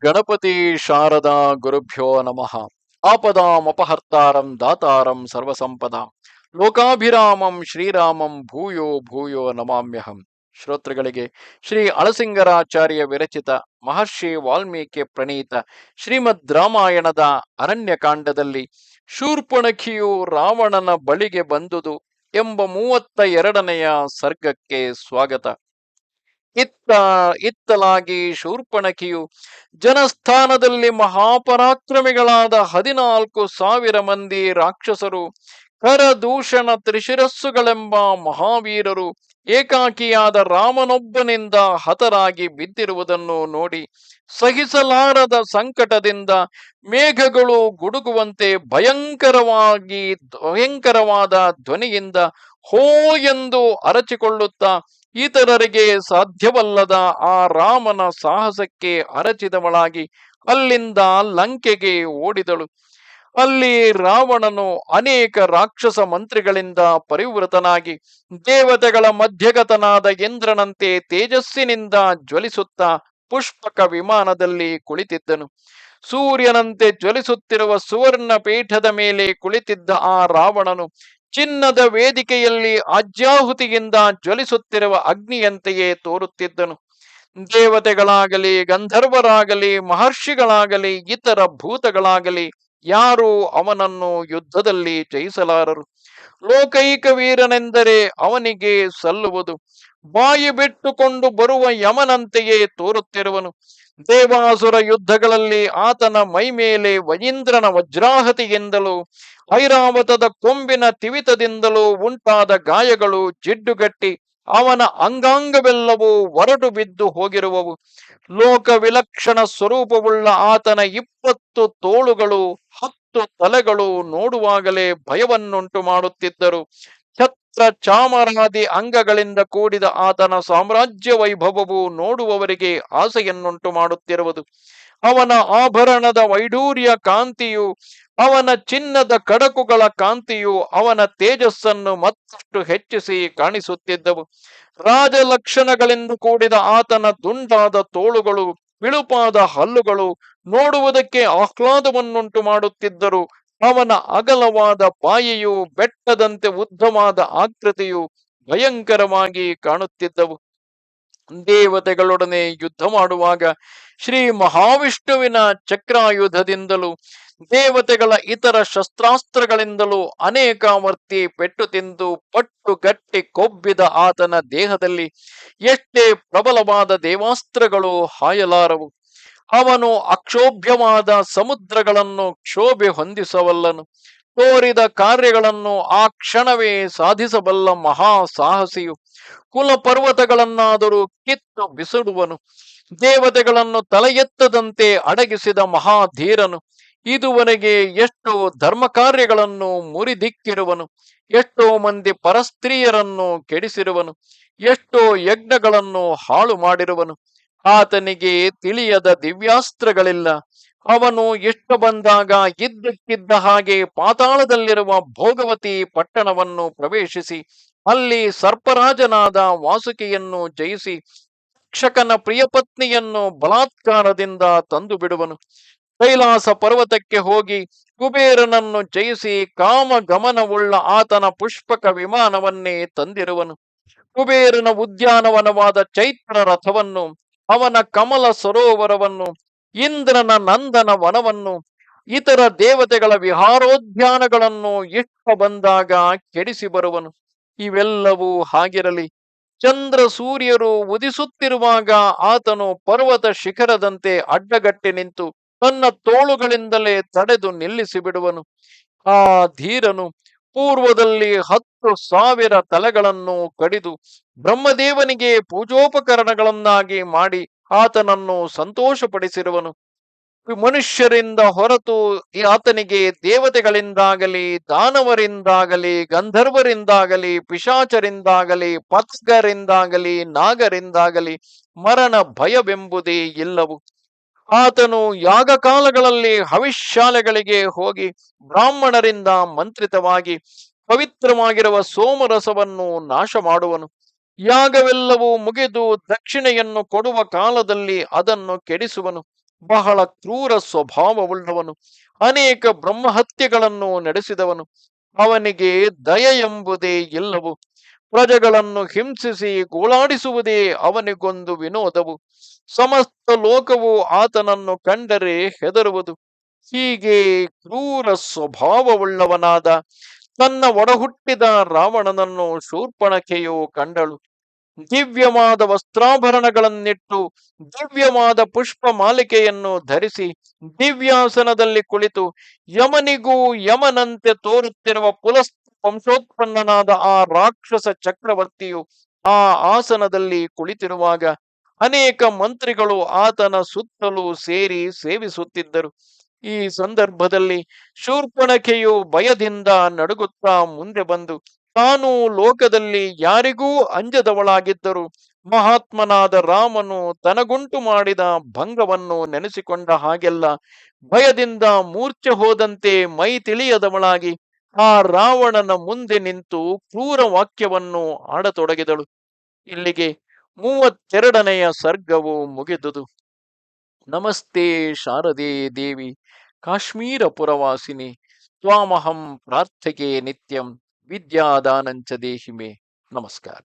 ಗಣಪತಿ ಶಾರದಾ ಗುರುಭ್ಯೋ ನಮಃ. ಆಪದಾಮಪಹರ್ತಾರಂ ದಾತಾರಂ ಸರ್ವಸಂಪದಾಂ ಲೋಕಾಭಿರಾಮಂ ಶ್ರೀರಾಮಂ ಭೂಯೋ ಭೂಯೋ ನಮಾಮ್ಯಹಂ. ಶ್ರೋತೃಗಳಿಗೆ ಶ್ರೀ ಅಳಸಿಂಗರಾಚಾರ್ಯ ವಿರಚಿತ ಮಹರ್ಷಿ ವಾಲ್ಮೀಕಿ ಪ್ರಣೀತ ಶ್ರೀಮದ್ ರಾಮಾಯಣದ ಅರಣ್ಯಕಾಂಡದಲ್ಲಿ ಶೂರ್ಪಣಖಿಯು ರಾವಣನ ಬಳಿಗೆ ಬಂದುದು ಎಂಬ 32ನೆಯ ಸರ್ಗಕ್ಕೆ ಸ್ವಾಗತ. ಇತ್ತಲಾಗಿ ಶೂರ್ಪಣಖಿಯು ಜನಸ್ಥಾನದಲ್ಲಿ ಮಹಾಪರಾಕ್ರಮಿಗಳಾದ 14,000 ಮಂದಿ ರಾಕ್ಷಸರು, ಕರದೂಷಣ ತ್ರಿಶಿರಸ್ಸುಗಳೆಂಬ ಮಹಾವೀರರು ಏಕಾಕಿಯಾದ ರಾಮನೊಬ್ಬನಿಂದ ಹತರಾಗಿ ಬಿದ್ದಿರುವುದನ್ನು ನೋಡಿ ಸಹಿಸಲಾರದ ಸಂಕಟದಿಂದ ಮೇಘಗಳು ಗುಡುಗುವಂತೆ ಭಯಂಕರವಾದ ಧ್ವನಿಯಿಂದ ಹೋ ಎಂದು ಅರಚಿಕೊಳ್ಳುತ್ತಾ ಇತರರಿಗೆ ಸಾಧ್ಯವಲ್ಲದ ಆ ರಾಮನ ಸಾಹಸಕ್ಕೆ ಅರಚಿದವಳಾಗಿ ಅಲ್ಲಿಂದ ಲಂಕೆಗೆ ಓಡಿದಳು. ಅಲ್ಲಿ ರಾವಣನು ಅನೇಕ ರಾಕ್ಷಸ ಮಂತ್ರಿಗಳಿಂದ ಪರಿವೃತನಾಗಿ ದೇವತೆಗಳ ಮಧ್ಯಗತನಾದ ಇಂದ್ರನಂತೆ ತೇಜಸ್ಸಿನಿಂದ ಜ್ವಲಿಸುತ್ತಾ ಪುಷ್ಪಕ ವಿಮಾನದಲ್ಲಿ ಕುಳಿತಿದ್ದನು. ಸೂರ್ಯನಂತೆ ಜ್ವಲಿಸುತ್ತಿರುವ ಸುವರ್ಣ ಪೀಠದ ಮೇಲೆ ಕುಳಿತಿದ್ದ ಆ ರಾವಣನು ಚಿನ್ನದ ವೇದಿಕೆಯಲ್ಲಿ ಅಜ್ಯಾಹುತಿಯಿಂದ ಜ್ವಲಿಸುತ್ತಿರುವ ಅಗ್ನಿಯಂತೆಯೇ ತೋರುತ್ತಿದ್ದನು. ದೇವತೆಗಳಾಗಲಿ, ಗಂಧರ್ವರಾಗಲಿ, ಮಹರ್ಷಿಗಳಾಗಲಿ, ಇತರ ಭೂತಗಳಾಗಲಿ ಯಾರೂ ಅವನನ್ನು ಯುದ್ಧದಲ್ಲಿ ಜಯಿಸಲಾರರು. ಲೋಕೈಕ ವೀರನೆಂದರೆ ಅವನಿಗೆ ಸಲ್ಲುವುದು. ಬಾಯಿ ಬಿಟ್ಟುಕೊಂಡು ಬರುವ ಯಮನಂತೆಯೇ ತೋರುತ್ತಿರುವನು. ದೇವಾಸುರ ಯುದ್ಧಗಳಲ್ಲಿ ಆತನ ಮೈಮೇಲೆ ವಯೀಂದ್ರನ ವಜ್ರಾಹತಿಯಿಂದಲೂ ಐರಾವತದ ಕೊಂಬಿನ ತಿವಿತದಿಂದಲೂ ಉಂಟಾದ ಗಾಯಗಳು ಜಿಡ್ಡುಗಟ್ಟಿ ಅವನ ಅಂಗಾಂಗವೆಲ್ಲವೂ ಒರಟು ಬಿದ್ದು ಹೋಗಿರುವವು. ಲೋಕ ವಿಲಕ್ಷಣ ಸ್ವರೂಪವುಳ್ಳ ಆತನ 20 ತೋಳುಗಳು 10 ತಲೆಗಳು ನೋಡುವಾಗಲೇ ಭಯವನ್ನುಂಟು ಮಾಡುತ್ತಿದ್ದರು. ಛತ್ರ ಚಾಮರಾದಿ ಅಂಗಗಳಿಂದ ಕೂಡಿದ ಆತನ ಸಾಮ್ರಾಜ್ಯ ವೈಭವವು ನೋಡುವವರಿಗೆ ಆಸೆಯನ್ನುಂಟು ಮಾಡುತ್ತಿರುವುದು. ಅವನ ಆಭರಣದ ವೈಡೂರ್ಯ ಕಾಂತಿಯು, ಅವನ ಚಿನ್ನದ ಕಡಕುಗಳ ಕಾಂತಿಯು ಅವನ ತೇಜಸ್ಸನ್ನು ಮತ್ತಷ್ಟು ಹೆಚ್ಚಿಸಿ ಕಾಣಿಸುತ್ತಿದ್ದವು. ರಾಜಲಕ್ಷಣಗಳಿಂದ ಕೂಡಿದ ಆತನ ದುಂಡಾದ ತೋಳುಗಳು, ಬಿಳುಪಾದ ಹಲ್ಲುಗಳು ನೋಡುವುದಕ್ಕೆ ಆಹ್ಲಾದವನ್ನುಂಟು ಮಾಡುತ್ತಿದ್ದರು. ಅವನ ಅಗಲವಾದ ಬಾಯಿಯು, ಬೆಟ್ಟದಂತೆ ಉದ್ದವಾದ ಆಕೃತಿಯು ಭಯಂಕರವಾಗಿ ಕಾಣುತ್ತಿದ್ದವು. ದೇವತೆಗಳೊಡನೆ ಯುದ್ಧ ಮಾಡುವಾಗ ಶ್ರೀ ಮಹಾವಿಷ್ಣುವಿನ ಚಕ್ರಾಯುಧದಿಂದಲೂ ದೇವತೆಗಳ ಇತರ ಶಸ್ತ್ರಾಸ್ತ್ರಗಳಿಂದಲೂ ಅನೇಕಾವರ್ತಿ ಪೆಟ್ಟು ತಿಂದು ಪಟ್ಟು ಗಟ್ಟಿ ಕೊಬ್ಬಿದ ಆತನ ದೇಹದಲ್ಲಿ ಎಷ್ಟೇ ಪ್ರಬಲವಾದ ದೇವಾಸ್ತ್ರಗಳು ಹಾಯಲಾರವು. ಅವನು ಅಕ್ಷೋಭ್ಯವಾದ ಸಮುದ್ರಗಳನ್ನು ಕ್ಷೋಭೆ ಹೊಂದಿಸಬಲ್ಲನು. ತೋರಿದ ಕಾರ್ಯಗಳನ್ನು ಆ ಕ್ಷಣವೇ ಸಾಧಿಸಬಲ್ಲ ಮಹಾ ಸಾಹಸಿಯು. ಕುಲ ಪರ್ವತಗಳನ್ನಾದರೂ ಕಿತ್ತು ಬಿಸುಡುವನು. ದೇವತೆಗಳನ್ನು ತಲೆ ಎತ್ತದಂತೆ ಅಡಗಿಸಿದ ಮಹಾಧೀರನು. ಇದುವರೆಗೆ ಎಷ್ಟೋ ಧರ್ಮ ಕಾರ್ಯಗಳನ್ನು ಮುರಿದಿಕ್ಕಿರುವನು. ಎಷ್ಟೋ ಮಂದಿ ಪರಸ್ತ್ರೀಯರನ್ನು ಕೆಡಿಸಿರುವನು. ಎಷ್ಟೋ ಯಜ್ಞಗಳನ್ನು ಹಾಳು ಮಾಡಿರುವನು. ಆತನಿಗೆ ತಿಳಿಯದ ದಿವ್ಯಾಸ್ತ್ರಗಳಿಲ್ಲ. ಅವನು ಇಷ್ಟ ಬಂದಾಗ ಇದ್ದಕ್ಕಿದ್ದ ಹಾಗೆ ಪಾತಾಳದಲ್ಲಿರುವ ಭೋಗವತಿ ಪಟ್ಟಣವನ್ನು ಪ್ರವೇಶಿಸಿ ಅಲ್ಲಿ ಸರ್ಪರಾಜನಾದ ವಾಸುಕಿಯನ್ನು ಜಯಿಸಿ ತಕ್ಷಕನ ಪ್ರಿಯಪತ್ನಿಯನ್ನು ಬಲಾತ್ಕಾರದಿಂದ ತಂದು ಬಿಡುವನು. ಕೈಲಾಸ ಪರ್ವತಕ್ಕೆ ಹೋಗಿ ಕುಬೇರನನ್ನು ಜಯಿಸಿ ಕಾಮಗಮನವುಳ್ಳ ಆತನ ಪುಷ್ಪಕ ವಿಮಾನವನ್ನೇ ತಂದಿರುವನು. ಕುಬೇರನ ಉದ್ಯಾನವನವಾದ ಚೈತ್ರ ರಥವನ್ನು, ಅವನ ಕಮಲ ಸರೋವರವನ್ನು, ಇಂದ್ರನ ನಂದನ ವನವನ್ನು, ಇತರ ದೇವತೆಗಳ ವಿಹಾರೋದ್ಯಾನಗಳನ್ನು ಇಷ್ಟ ಬಂದಾಗ ಕೆಡಿಸಿ ಬರುವನು. ಇವೆಲ್ಲವೂ ಹಾಗಿರಲಿ, ಚಂದ್ರ ಸೂರ್ಯರು ಉದಿಸುತ್ತಿರುವಾಗ ಆತನು ಪರ್ವತ ಶಿಖರದಂತೆ ಅಡ್ಡಗಟ್ಟಿ ನಿಂತು ತನ್ನ ತೋಳುಗಳಿಂದಲೇ ತಡೆದು ನಿಲ್ಲಿಸಿ ಬಿಡುವನು. ಆ ಧೀರನು ಪೂರ್ವದಲ್ಲಿ 10,000 ತಲೆಗಳನ್ನು ಕಡಿದು ಬ್ರಹ್ಮದೇವನಿಗೆ ಪೂಜೋಪಕರಣಗಳನ್ನಾಗಿ ಮಾಡಿ ಆತನನ್ನು ಸಂತೋಷಪಡಿಸಿರುವನು. ಮನುಷ್ಯರಿಂದ ಹೊರತು ಆತನಿಗೆ ದೇವತೆಗಳಿಂದಾಗಲಿ, ದಾನವರಿಂದಾಗಲಿ, ಗಂಧರ್ವರಿಂದಾಗಲಿ, ಪಿಶಾಚರಿಂದಾಗಲಿ, ಪತ್ಗರಿಂದಾಗಲಿ, ನಾಗರಿಂದಾಗಲಿ ಮರಣ ಭಯವೆಂಬುದೇ ಇಲ್ಲವು. ಆತನು ಯಾಗಕಾಲಗಳಲ್ಲಿ ಹವಿಷ್ಯಾಲೆಗಳಿಗೆ ಹೋಗಿ ಬ್ರಾಹ್ಮಣರಿಂದ ಮಂತ್ರಿತವಾಗಿ ಪವಿತ್ರವಾಗಿರುವ ಸೋಮರಸವನ್ನು ನಾಶ ಮಾಡುವನು. ಯಾಗವೆಲ್ಲವೂ ಮುಗಿದು ದಕ್ಷಿಣೆಯನ್ನು ಕೊಡುವ ಕಾಲದಲ್ಲಿ ಅದನ್ನು ಕೆಡಿಸುವನು. ಬಹಳ ಕ್ರೂರ ಸ್ವಭಾವವುಳ್ಳವನು, ಅನೇಕ ಬ್ರಹ್ಮಹತ್ಯೆಗಳನ್ನು ನಡೆಸಿದವನು. ಅವನಿಗೆ ದಯೆ ಎಂಬುದೇ ಇಲ್ಲವು. ಪ್ರಜೆಗಳನ್ನು ಹಿಂಸಿಸಿ ಗೋಳಾಡಿಸುವುದೇ ಅವನಿಗೊಂದು ವಿನೋದವು. ಸಮಸ್ತ ಲೋಕವು ಆತನನ್ನು ಕಂಡರೆ ಹೆದರುವುದು. ಹೀಗೆ ಕ್ರೂರ ಸ್ವಭಾವವುಳ್ಳವನಾದ ತನ್ನ ಒಡಹುಟ್ಟಿದ ರಾವಣನನ್ನು ಶೂರ್ಪಣಖೆಯು ಕಂಡಳು. ದಿವ್ಯವಾದ ವಸ್ತ್ರಾಭರಣಗಳನ್ನಿಟ್ಟು, ದಿವ್ಯವಾದ ಪುಷ್ಪ ಮಾಲಿಕೆಯನ್ನು ಧರಿಸಿ, ದಿವ್ಯಾಸನದಲ್ಲಿ ಕುಳಿತು, ಯಮನಿಗೂ ಯಮನಂತೆ ತೋರುತ್ತಿರುವ ಪುಲಸ್ತ ವಂಶೋತ್ಪನ್ನನಾದ ಆ ರಾಕ್ಷಸ ಚಕ್ರವರ್ತಿಯು ಆ ಆಸನದಲ್ಲಿ ಕುಳಿತಿರುವಾಗ ಅನೇಕ ಮಂತ್ರಿಗಳು ಆತನ ಸುತ್ತಲೂ ಸೇರಿ ಸೇವಿಸುತ್ತಿದ್ದರು. ಈ ಸಂದರ್ಭದಲ್ಲಿ ಶೂರ್ಪಣಖೆಯು ಭಯದಿಂದ ನಡುಗುತ್ತಾ ಮುಂದೆ ಬಂದು, ತಾನು ಲೋಕದಲ್ಲಿ ಯಾರಿಗೂ ಅಂಜದವಳಾಗಿದ್ದರು ಮಹಾತ್ಮನಾದ ರಾಮನು ತನಗುಂಟು ಮಾಡಿದ ಭಂಗವನ್ನು ನೆನೆಸಿಕೊಂಡ ಹಾಗೆಲ್ಲ ಭಯದಿಂದ ಮೂರ್ಛೆ ಹೋದಂತೆ ಮೈ ತಿಳಿಯದವಳಾಗಿ ಆ ರಾವಣನ ಮುಂದೆ ನಿಂತು ಕ್ರೂರ ವಾಕ್ಯವನ್ನು ಆಡತೊಡಗಿದಳು. ಇಲ್ಲಿಗೆ 32ನೆಯ ಸರ್ಗವು ಮುಗಿದುದು. ನಮಸ್ತೆ ಶಾರದೆ ದೇವಿ, ಕಾಶ್ಮೀರ ಪುರವಾಸಿನಿ, ತ್ವಾಮಹಂ ಪ್ರಾರ್ಥೆಗೆ ನಿತ್ಯಂ, ವಿದ್ಯಾದಾನಂಚ ದೇಹಿಮೆ. ನಮಸ್ಕಾರ.